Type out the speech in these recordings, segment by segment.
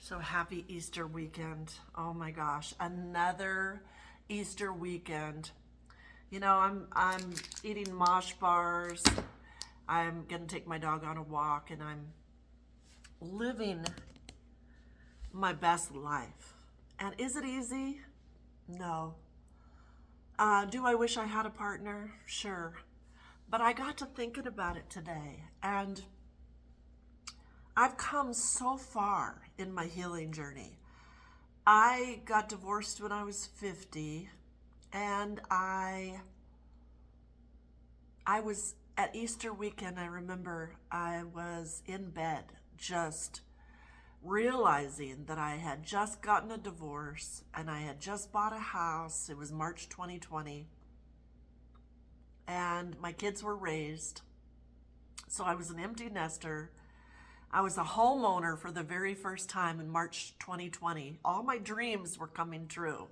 So happy Easter weekend. Oh my gosh, another Easter weekend. You know, I'm eating mosh bars. I'm going to take my dog on a walk and I'm living my best life. And is it easy? No. Do I wish I had a partner? Sure. But I got to thinking about it today, and I've come so far in my healing journey. I got divorced when I was 50, and I was at Easter weekend. I remember I was in bed just realizing that I had just gotten a divorce and I had just bought a house. It was March 2020, and my kids were raised. So I was an empty nester. I was a homeowner for the very first time in March 2020. All my dreams were coming true,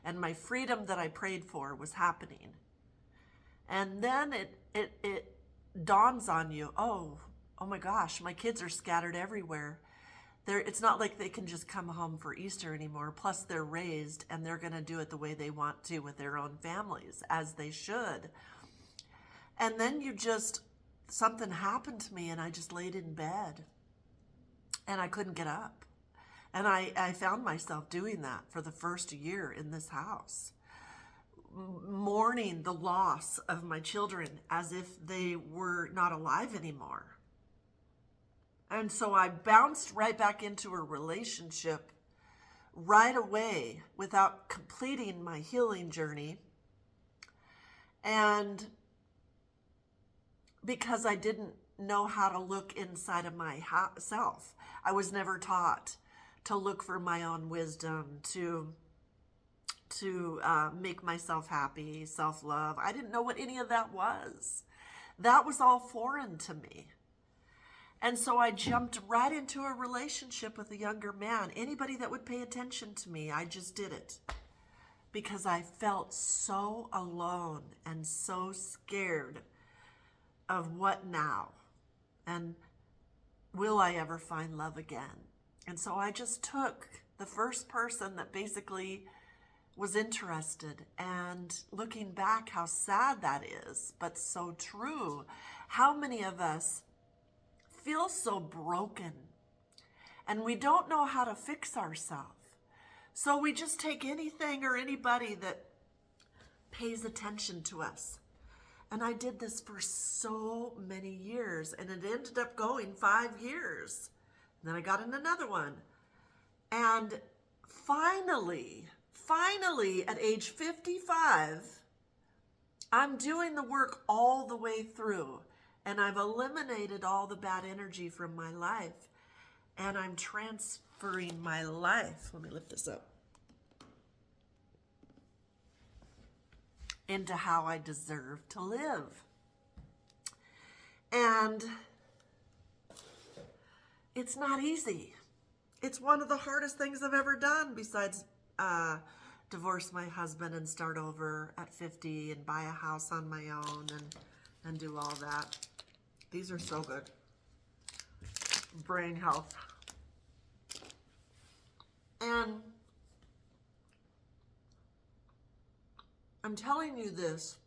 and my freedom that I prayed for was happening. And then it dawns on you, oh my gosh, my kids are scattered everywhere. It's not like they can just come home for Easter anymore. Plus, they're raised, and they're going to do it the way they want to with their own families, as they should. And then something happened to me, and I just laid in bed, and I couldn't get up. And I found myself doing that for the first year in this house, mourning the loss of my children as if they were not alive anymore. And so I bounced right back into a relationship right away without completing my healing journey. And because I didn't know how to look inside of myself, I was never taught to look for my own wisdom, to make myself happy, self-love. I didn't know what any of that was. That was all foreign to me. And so I jumped right into a relationship with a younger man. Anybody that would pay attention to me, I just did it. Because I felt so alone and so scared of what now? And will I ever find love again? And so I just took the first person that basically was interested. And looking back, how sad that is, but so true. How many of us feel so broken and we don't know how to fix ourselves? So we just take anything or anybody that pays attention to us. And I did this for so many years, and it ended up going 5 years. And then I got in another one. And finally, at age 55, I'm doing the work all the way through. And I've eliminated all the bad energy from my life. And I'm transferring my life. Let me lift this up. Into how I deserve to live. And it's not easy. It's one of the hardest things I've ever done, besides divorce my husband and start over at 50 and buy a house on my own and do all that. These are so good. Brain health. And I'm telling you this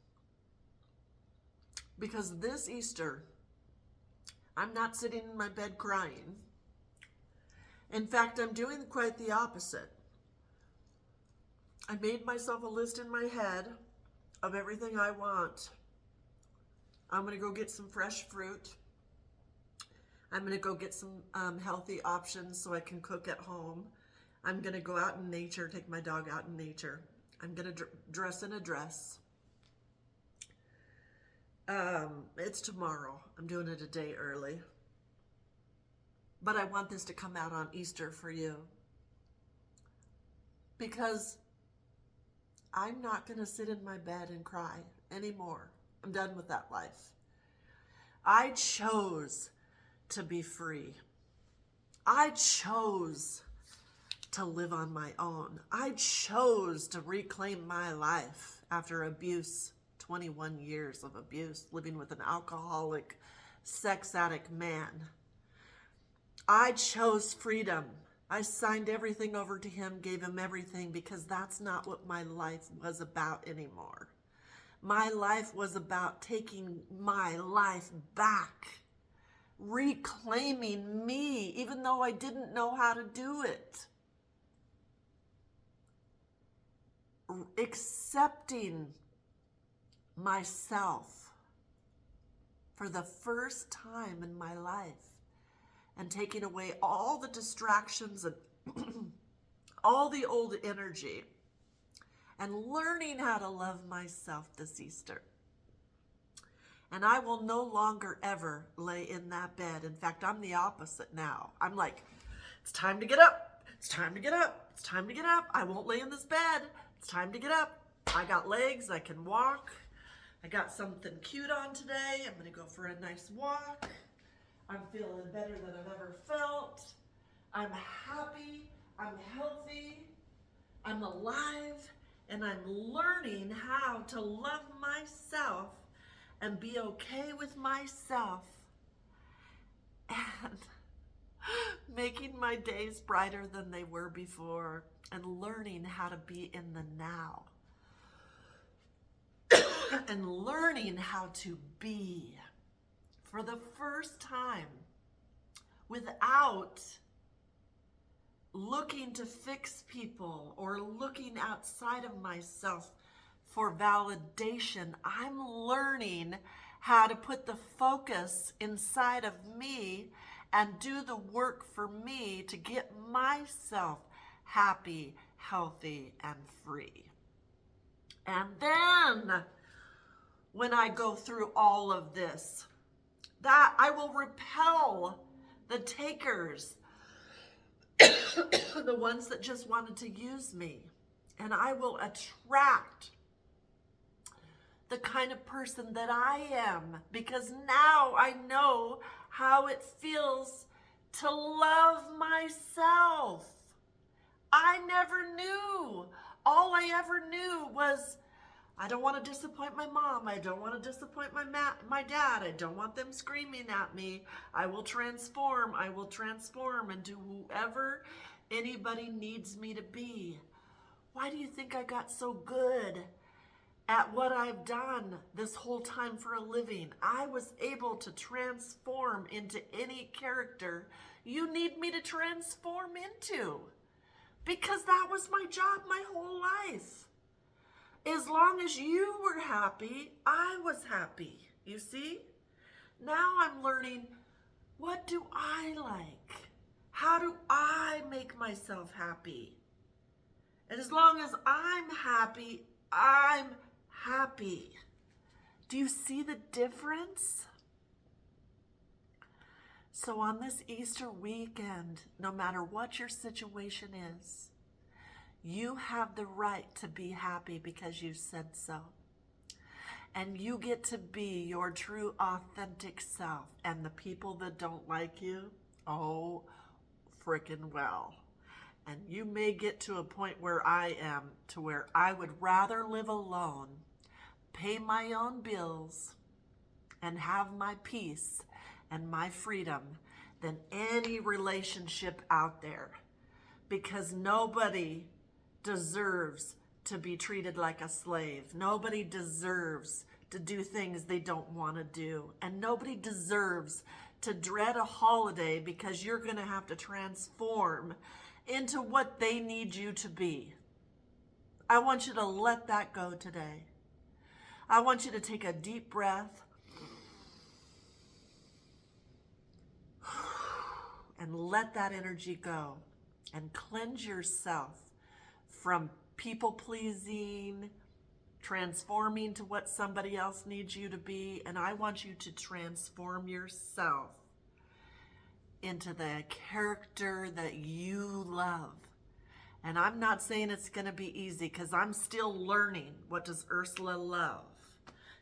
because this Easter, I'm not sitting in my bed crying. In fact, I'm doing quite the opposite. I made myself a list in my head of everything I want. I'm going to go get some fresh fruit. I'm going to go get some healthy options so I can cook at home. I'm going to go out in nature, take my dog out in nature. I'm going to dress in a dress. It's tomorrow. I'm doing it a day early. But I want this to come out on Easter for you. Because I'm not going to sit in my bed and cry anymore. I'm done with that life. I chose to be free. I chose to live on my own. I chose to reclaim my life after abuse, 21 years of abuse, living with an alcoholic, sex addict man. I chose freedom. I signed everything over to him, gave him everything, because that's not what my life was about anymore. My life was about taking my life back, reclaiming me, even though I didn't know how to do it. Accepting myself for the first time in my life, and taking away all the distractions and all the old energy, and learning how to love myself this Easter. And I will no longer ever lay in that bed. In fact, I'm the opposite now. I'm like, it's time to get up. It's time to get up. It's time to get up. I won't lay in this bed. It's time to get up. I got legs. I can walk. I got something cute on today. I'm going to go for a nice walk. I'm feeling better than I've ever felt. I'm happy. I'm healthy. I'm alive. And I'm learning how to love myself and be okay with myself, and making my days brighter than they were before, and learning how to be in the now, and learning how to be for the first time without looking to fix people or looking outside of myself for validation. I'm learning how to put the focus inside of me and do the work for me to get myself happy, healthy, and free. And then when I go through all of this, that I will repel the takers, the ones that just wanted to use me, and I will attract the kind of person that I am, because now I know how it feels to love myself. I never knew. All I ever knew was, I don't want to disappoint my mom. I don't want to disappoint my dad. I don't want them screaming at me. I will transform. I will transform into whoever anybody needs me to be. Why do you think I got so good at what I've done this whole time for a living? I was able to transform into any character you need me to transform into, because that was my job my whole life. As long as you were happy, I was happy. You see? Now I'm learning, what do I like? How do I make myself happy? And as long as I'm happy, I'm happy. Do you see the difference? So on this Easter weekend, no matter what your situation is, you have the right to be happy because you said so. And you get to be your true, authentic self. And the people that don't like you, oh, frickin' well. And you may get to a point where I am, to where I would rather live alone, pay my own bills, and have my peace and my freedom than any relationship out there. Because nobody deserves to be treated like a slave. Nobody deserves to do things they don't want to do. And nobody deserves to dread a holiday because you're going to have to transform into what they need you to be. I want you to let that go today. I want you to take a deep breath and let that energy go, and cleanse yourself from people pleasing, transforming to what somebody else needs you to be. And I want you to transform yourself into the character that you love. And I'm not saying it's going to be easy, because I'm still learning. What does Ursula love?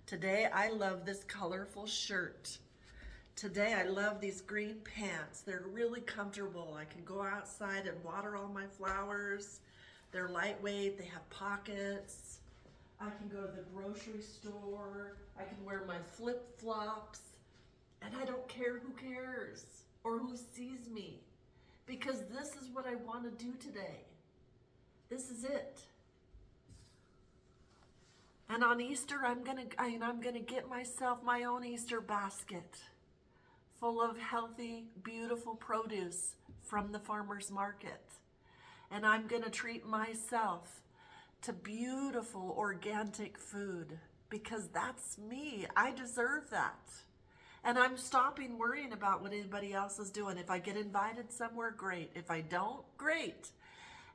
Today I love this colorful shirt. Today I love these green pants. They're really comfortable. I can go outside and water all my flowers. They're lightweight. They have pockets. I can go to the grocery store. I can wear my flip-flops. And I don't care who cares or who sees me, because this is what I want to do today. This is it. And on Easter, I'm gonna get myself my own Easter basket full of healthy, beautiful produce from the farmer's market. And I'm gonna treat myself to beautiful organic food because that's me. I deserve that. And I'm stopping worrying about what anybody else is doing. If I get invited somewhere, great. If I don't, great.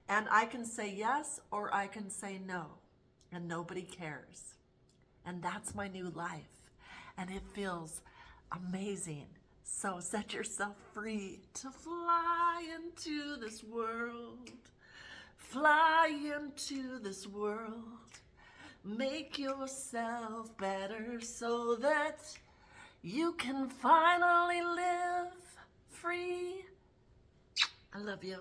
And I can say yes or I can say no. And nobody cares. And that's my new life. And it feels amazing. So set yourself free to fly into this world. Fly into this world. Make yourself better so that you can finally live free. I love you.